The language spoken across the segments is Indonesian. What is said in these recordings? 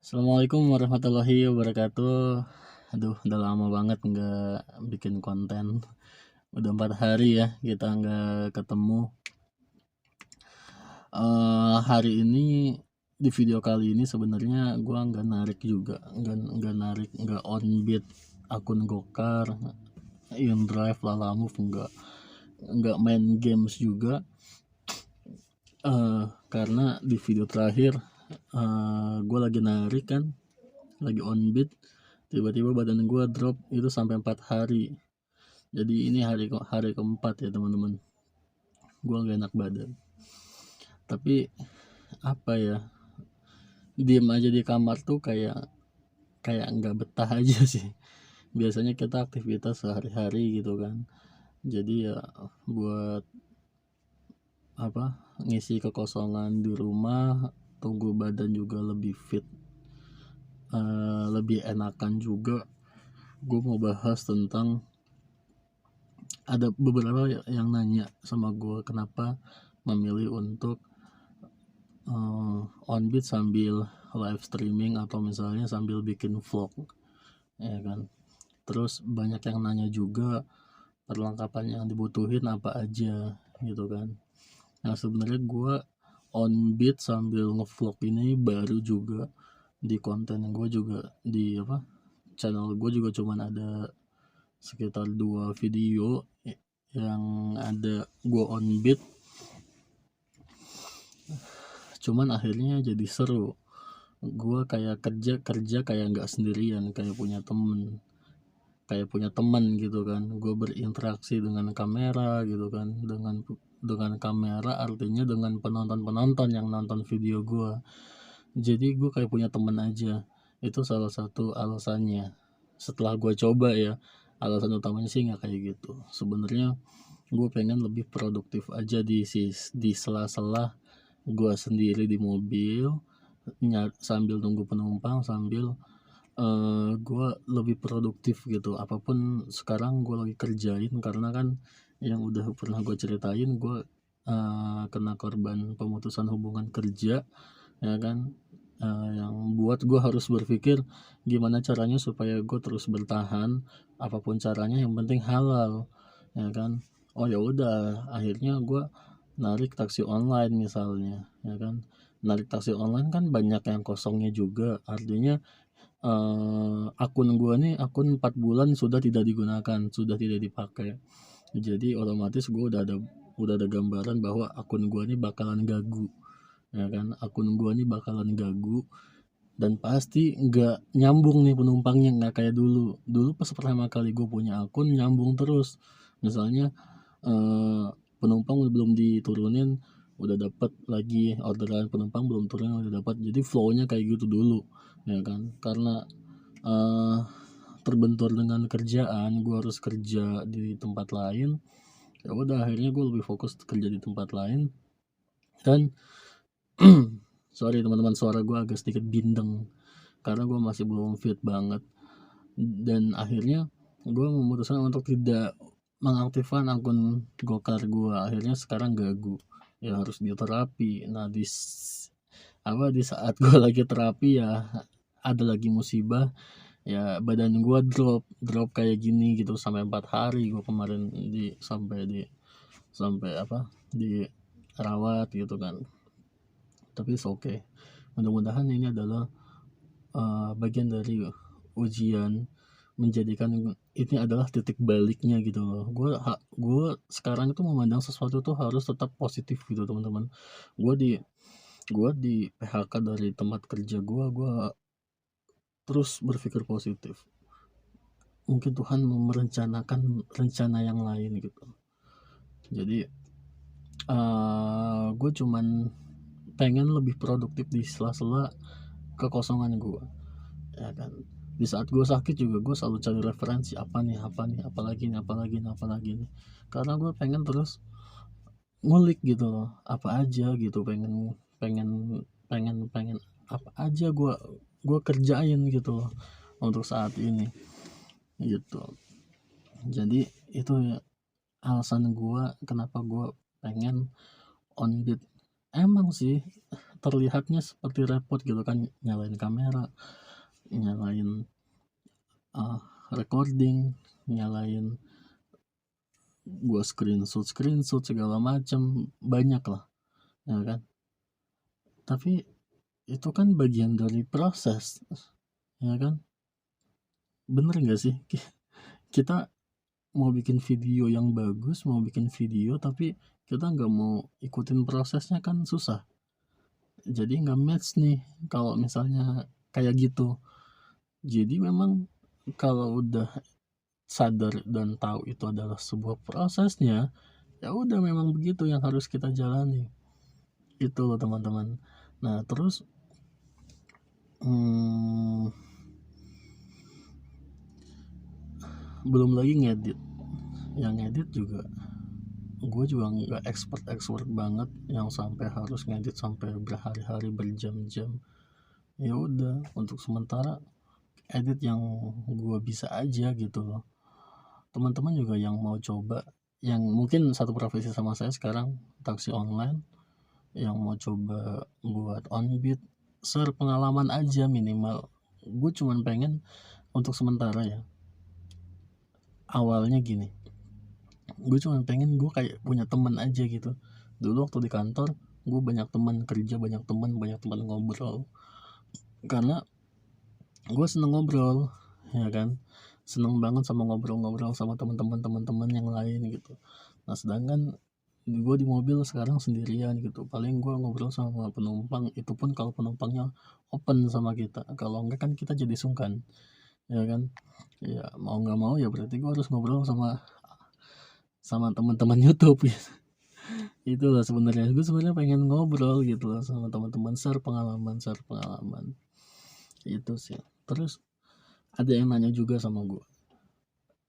Assalamualaikum warahmatullahi wabarakatuh. Aduh, udah lama banget nggak bikin konten. Udah 4 hari ya kita nggak ketemu. Hari ini di video kali ini sebenarnya gua nggak narik juga, nggak on beat akun Gokar, InDrive, Lalamove, nggak main games juga. Karena di video terakhir gue lagi narik kan, lagi on beat, tiba-tiba badan gue drop itu sampai 4 hari. Jadi ini hari keempat ya teman-teman, gue gak enak badan. Tapi apa ya, diem aja di kamar tuh kayak nggak betah aja sih. Biasanya kita aktivitas sehari-hari gitu kan, jadi ya buat apa, ngisi kekosongan di rumah, tunggu badan juga lebih fit, lebih enakan juga. Gue mau bahas tentang, ada beberapa yang nanya sama gue kenapa memilih untuk on beat sambil live streaming atau misalnya sambil bikin vlog, ya kan. Terus banyak yang nanya juga perlengkapan yang dibutuhin apa aja gitu kan. Nah sebenarnya gue on beat sambil ngevlog ini baru juga. Di konten gue juga, di channel gue juga cuman ada sekitar 2 video yang ada gue on beat. Cuman akhirnya jadi seru, gue kayak kerja kayak nggak sendirian, kayak punya teman gitu kan. Gue berinteraksi dengan kamera gitu kan, dengan kamera artinya dengan penonton yang nonton video gue. Jadi gue kayak punya teman aja. Itu salah satu alasannya. Setelah gue coba ya, alasan utamanya sih nggak kayak gitu. Sebenarnya gue pengen lebih produktif aja di sela-sela gue sendiri di mobil, sambil nunggu penumpang, sambil gue lebih produktif gitu. Apapun sekarang gue lagi kerjain, karena kan yang udah pernah gue ceritain, gue kena korban pemutusan hubungan kerja, ya kan. Yang buat gue harus berpikir gimana caranya supaya gue terus bertahan, apapun caranya yang penting halal, ya kan. Oh ya udah, akhirnya gue narik taksi online misalnya, ya kan. Narik taksi online kan banyak yang kosongnya juga, artinya akun gue nih, akun 4 bulan sudah tidak digunakan, sudah tidak dipakai. Jadi otomatis gue udah ada gambaran bahwa akun gue nih bakalan gagu, ya kan. Akun gue nih bakalan gagu dan pasti nggak nyambung nih penumpangnya, nggak kayak dulu pas pertama kali gue punya akun nyambung terus. Misalnya penumpang belum diturunin udah dapat lagi, orderan penumpang belum turun udah dapat. Jadi flownya kayak gitu dulu, ya kan. Karena terbentur dengan kerjaan, gue harus kerja di tempat lain, ya udah akhirnya gue lebih fokus kerja di tempat lain. Dan sorry teman-teman, suara gue agak sedikit bindeng karena gue masih belum fit banget. Dan akhirnya gue memutuskan untuk tidak mengaktifkan akun Gokar gue. Akhirnya sekarang gagu, ya harus diterapi. Nah di saat gue lagi terapi ya ada lagi musibah, ya badan gue drop kayak gini gitu sampai 4 hari. Gue kemarin sampai di rawat gitu kan. Tapi okay, mudah-mudahan ini adalah bagian dari ujian, menjadikan ini adalah titik baliknya gitu loh. Gue sekarang itu memandang sesuatu tuh harus tetap positif gitu teman-teman. Gue di PHK dari tempat kerja gue terus berpikir positif. Mungkin Tuhan merencanakan rencana yang lain gitu. Jadi gue cuman pengen lebih produktif di sela-sela kekosongan gue, ya kan. Di saat gue sakit juga gue selalu cari referensi, apalagi nih, karena gue pengen terus ngulik gitu loh, apa aja gitu, pengen pengen pengen apa aja gue kerjain gitu loh untuk saat ini gitu. Jadi itu ya alasan gue kenapa gue pengen on beat emang sih terlihatnya seperti repot gitu kan, nyalain kamera, nyalain recording, nyalain gua screenshot segala macam, banyak lah ya kan. Tapi itu kan bagian dari proses ya kan, bener nggak sih? Kita mau bikin video yang bagus, mau bikin video tapi kita nggak mau ikutin prosesnya kan susah. Jadi nggak match nih kalau misalnya kayak gitu. Jadi memang kalau udah sadar dan tahu itu adalah sebuah prosesnya, ya udah memang begitu yang harus kita jalani. Itu loh teman-teman. Nah terus belum lagi ngedit. Yang ngedit juga gue juga nggak expert banget yang sampai harus ngedit sampai berhari-hari berjam-jam. Ya udah untuk sementara edit yang gue bisa aja gitu loh. Teman-teman juga yang mau coba, yang mungkin satu profesi sama saya sekarang, taksi online, yang mau coba buat on beat, share pengalaman aja minimal. Gue cuman pengen untuk sementara ya, awalnya gini, gue cuma pengen gue kayak punya teman aja gitu. Dulu waktu di kantor gue banyak teman kerja, banyak teman ngobrol, karena gue seneng ngobrol ya kan, seneng banget sama ngobrol-ngobrol sama teman-teman yang lain gitu. Nah sedangkan gue di mobil sekarang sendirian gitu, paling gue ngobrol sama penumpang, itu pun kalau penumpangnya open sama kita, kalau enggak kan kita jadi sungkan ya kan. Ya mau nggak mau ya berarti gue harus ngobrol sama teman-teman YouTube gitu. Itulah sebenarnya gue sebenarnya pengen ngobrol gitu loh sama teman-teman, share pengalaman itu sih. Terus ada yang nanya juga sama gue,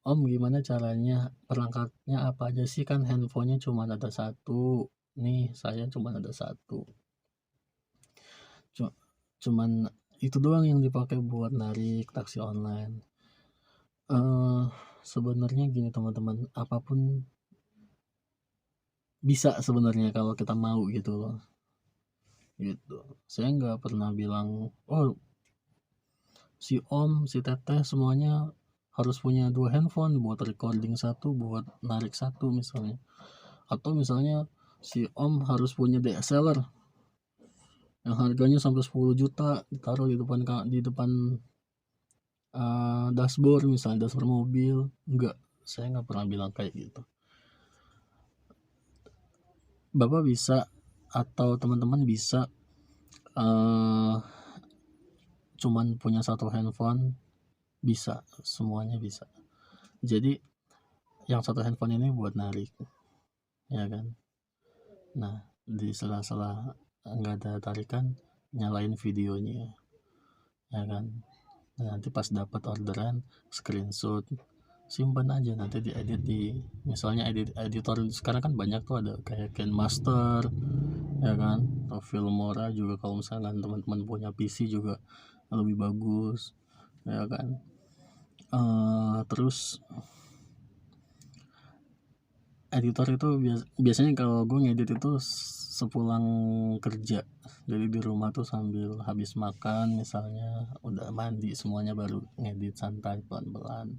Om gimana caranya, perangkatnya apa aja sih, kan handphonenya cuma ada satu nih, saya cuma ada satu, cuman itu doang yang dipakai buat narik taksi online. Sebenarnya gini teman-teman, apapun bisa sebenarnya kalau kita mau gitu loh. Gitu. Saya nggak pernah bilang, oh si Om, si Teteh semuanya harus punya 2 handphone, buat recording satu, buat narik satu misalnya. Atau misalnya si Om harus punya DSLR yang harganya sampai 10 juta ditaruh di depan dashboard, misalnya dashboard mobil. Enggak, saya nggak pernah bilang kayak gitu. Bapak bisa atau teman-teman bisa cuman punya satu handphone, bisa, semuanya bisa. Jadi yang satu handphone ini buat narik ya kan. Nah di sela-sela nggak ada tarikan, nyalain videonya ya kan. Nah, nanti pas dapat orderan screenshot, simpan aja, nanti diedit di misalnya editor sekarang kan banyak tuh, ada kayak KineMaster ya kan, atau Filmora juga kalau misalkan teman-teman punya PC juga lebih bagus ya kan. Terus editor itu biasanya kalau gue ngedit itu sepulang kerja, jadi di rumah tuh sambil habis makan misalnya, udah mandi semuanya baru ngedit santai pelan-pelan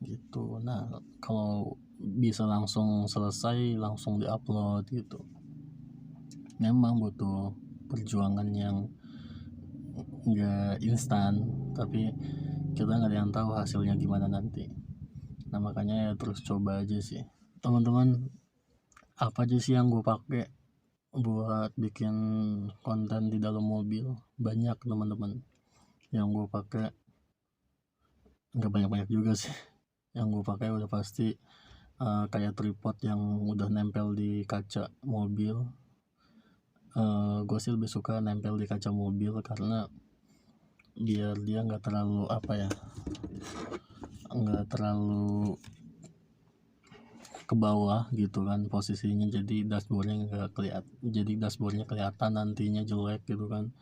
gitu. Nah kalau bisa langsung selesai langsung diupload gitu, memang butuh perjuangan yang nggak instan, tapi kita nggak ada yang tahu hasilnya gimana nanti. Nah makanya ya terus coba aja sih teman-teman. Apa aja sih yang gue pakai buat bikin konten di dalam mobil? Banyak teman-teman yang gue pakai, nggak banyak-banyak juga sih. Yang gue pakai udah pasti kayak tripod yang udah nempel di kaca mobil. Gue sih lebih suka nempel di kaca mobil karena biar dia nggak terlalu nggak terlalu ke bawah gitu kan posisinya, jadi dashboardnya kelihatan nantinya jelek gitu kan.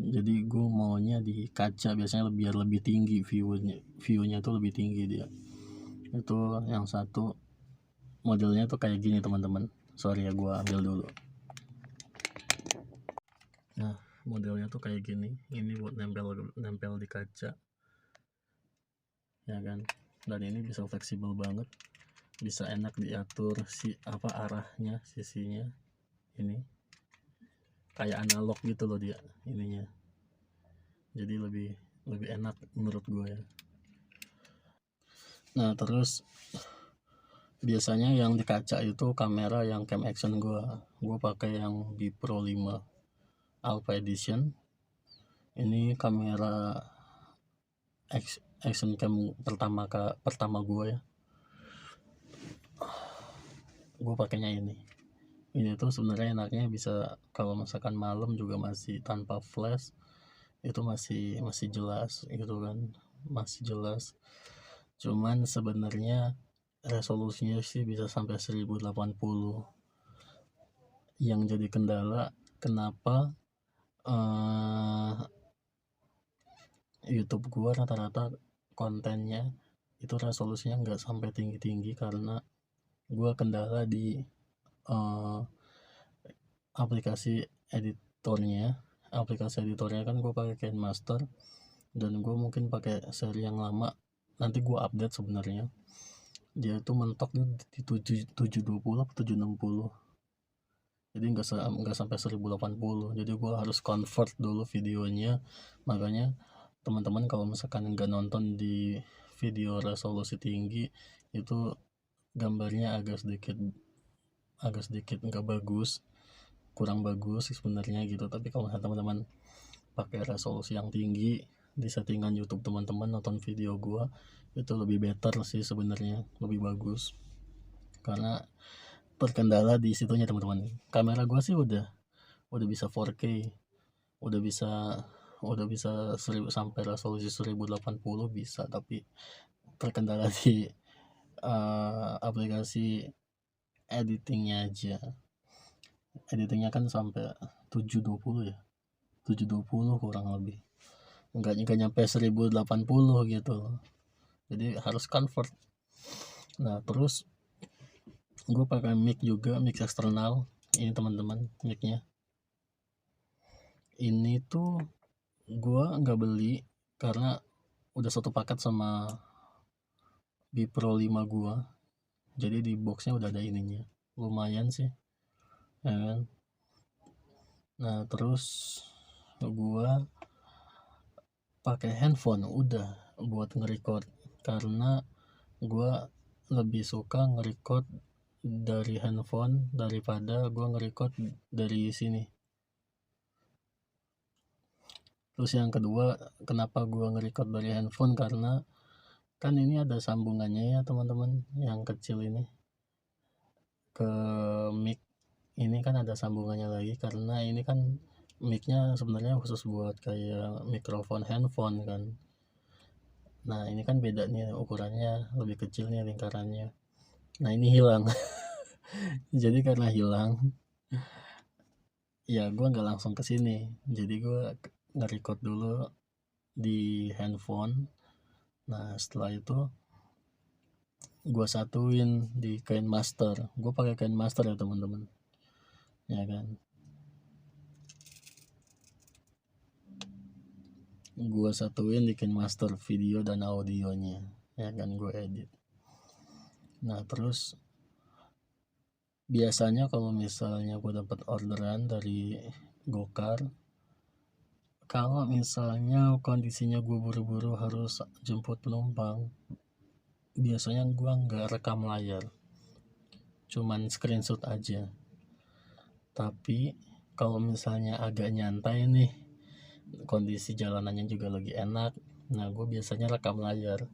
Jadi gue maunya di kaca biasanya biar lebih tinggi viewnya tuh lebih tinggi dia. Itu yang satu, modelnya tuh kayak gini teman-teman. Sorry ya, gue ambil dulu. Nah, modelnya tuh kayak gini. Ini buat nempel di kaca, ya kan. Dan ini bisa fleksibel banget, bisa enak diatur arahnya, sisinya. Ini kayak analog gitu loh dia ininya. Jadi lebih enak menurut gue ya. Nah, terus biasanya yang di kaca itu kamera yang cam action gue pakai yang B Pro 5 Alpha Edition. Ini kamera action cam pertama gue ya. Gue pakainya ini tuh sebenarnya enaknya bisa kalau misalkan malam juga masih tanpa flash, itu masih jelas gitu kan, masih jelas. Cuman sebenarnya resolusinya sih bisa sampai 1080. Yang jadi kendala kenapa YouTube gua rata-rata kontennya itu resolusinya nggak sampai tinggi-tinggi karena gua kendala di aplikasi editornya. Kan gue pakai KineMaster, dan gue mungkin pakai seri yang lama. Nanti gue update sebenarnya. Dia tuh mentok di 720 atau 760. Jadi nggak sampai 1080. Jadi gue harus convert dulu videonya. Makanya teman-teman kalau misalkan nggak nonton di video resolusi tinggi, itu gambarnya agak sedikit nggak bagus, kurang bagus sih sebenarnya gitu. Tapi kalau teman-teman pakai resolusi yang tinggi di settingan YouTube teman-teman, nonton video gua itu lebih better sih sebenarnya, lebih bagus. Karena terkendala di situnya teman-teman. Kamera gua sih udah bisa 4K, udah bisa 1000 sampai resolusi 1080 bisa, tapi terkendala di aplikasi editingnya aja. Editingnya kan sampai 720 ya, 720 kurang lebih, nggak nyampe 1080 gitu. Jadi harus convert. Nah, terus gue pakai mic juga, mic eksternal. Ini teman-teman, micnya ini tuh gue nggak beli karena udah satu paket sama B Pro 5 gue. Jadi di boxnya udah ada ininya, lumayan sih ya kan. Nah, terus gue pakai handphone udah buat nge-record, karena gue lebih suka nge-record dari handphone daripada gue nge-record dari sini. Terus yang kedua, kenapa gue nge-record dari handphone, karena kan ini ada sambungannya ya teman-teman, yang kecil ini ke mic ini kan ada sambungannya lagi, karena ini kan micnya sebenarnya khusus buat kayak mikrofon handphone kan. Nah, ini kan beda nih ukurannya, lebih kecil nih lingkarannya. Nah, ini hilang. Jadi karena hilang, ya gue nggak langsung ke sini. Jadi gue nge-record dulu di handphone. Nah, setelah itu gue satuin di KineMaster. Gue pakai KineMaster ya teman-teman, ya kan. Gue satuin di KineMaster video dan audionya, ya kan, gue edit. Nah, terus biasanya kalau misalnya gue dapat orderan dari Gokar, kalau misalnya kondisinya gue buru-buru harus jemput penumpang, biasanya gue nggak rekam layar, cuman screenshot aja. Tapi kalau misalnya agak nyantai nih, kondisi jalanannya juga lagi enak, nah gue biasanya rekam layar.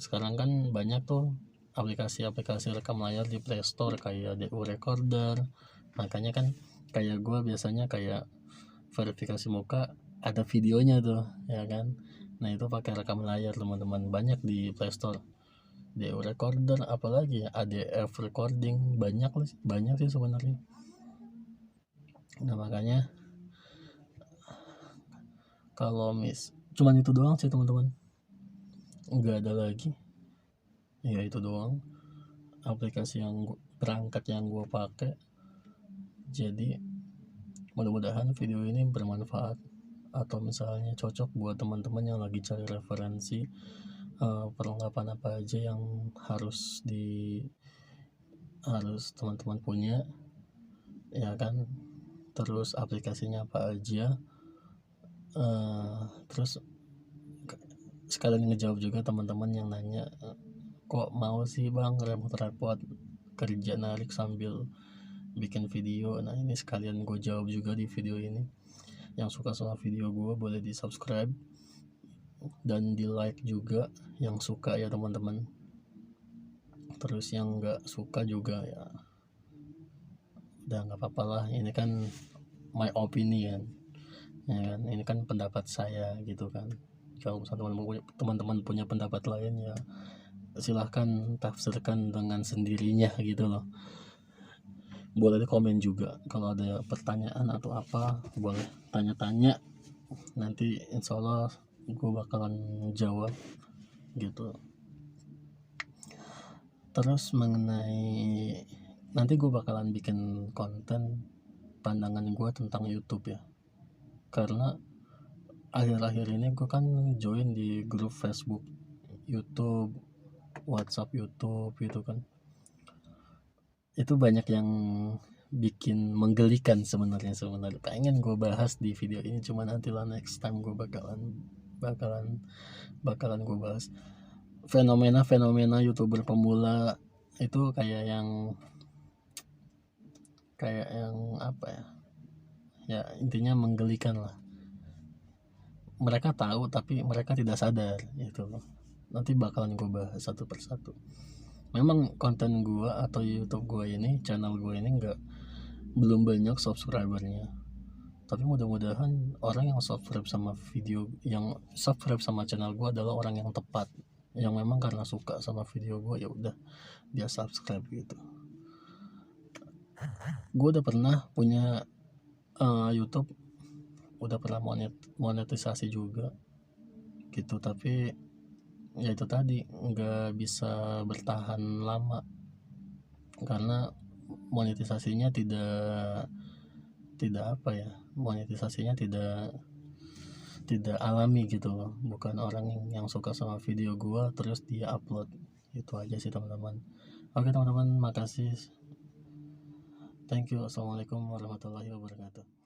Sekarang kan banyak tuh aplikasi-aplikasi rekam layar di Play Store kayak DU Recorder. Makanya kan kayak gue biasanya kayak verifikasi muka ada videonya tuh, ya kan. Nah, itu pakai rekam layar teman-teman, banyak di Play Store. DU Recorder, apalagi ya, ADF Recording, banyak sih sebenarnya. Nah, makanya kalau cuman itu doang sih teman-teman, nggak ada lagi, ya itu doang aplikasi perangkat yang gue pakai. Jadi Mudah-mudahan video ini bermanfaat atau misalnya cocok buat teman-teman yang lagi cari referensi perlengkapan apa aja yang harus teman-teman punya, ya kan, terus aplikasinya apa aja, terus sekalian ngejawab juga teman-teman yang nanya, kok mau sih bang repot-repot kerja narik sambil bikin video. Nah ini sekalian gue jawab juga di video ini. Yang suka sama video gue boleh di subscribe dan di like juga yang suka ya teman-teman. Terus yang nggak suka juga ya udah nggak apa-apa lah, ini kan my opinion ya kan, ini kan pendapat saya gitu kan. Kalau teman-teman punya pendapat lain ya silahkan tafsirkan dengan sendirinya gitu loh. Boleh di komen juga kalau ada pertanyaan atau apa, boleh tanya-tanya, nanti insya Allah gue bakalan jawab gitu. Terus mengenai nanti gue bakalan bikin konten pandangan gue tentang YouTube ya, karena akhir-akhir ini gue kan join di grup Facebook, YouTube, WhatsApp YouTube gitu kan. Itu banyak yang bikin menggelikan sebenarnya pengen gue bahas di video ini, cuma nantilah next time gue bakalan gue bahas fenomena YouTuber pemula itu kayak yang apa ya intinya menggelikan lah. Mereka tahu tapi mereka tidak sadar gitu loh. Nanti bakalan gue bahas satu persatu. Memang konten gue atau YouTube gue ini, channel gue ini belum banyak subscribernya, tapi mudah-mudahan orang yang subscribe sama channel gue adalah orang yang tepat, yang memang karena suka sama video gue ya udah dia subscribe gitu. Gue udah pernah punya YouTube, udah pernah monetisasi juga gitu, tapi ya itu tadi nggak bisa bertahan lama karena monetisasinya tidak alami gitu loh, bukan orang yang suka sama video gua terus dia upload. Itu aja sih teman-teman. Oke teman-teman, makasih, thank you, assalamualaikum warahmatullahi wabarakatuh.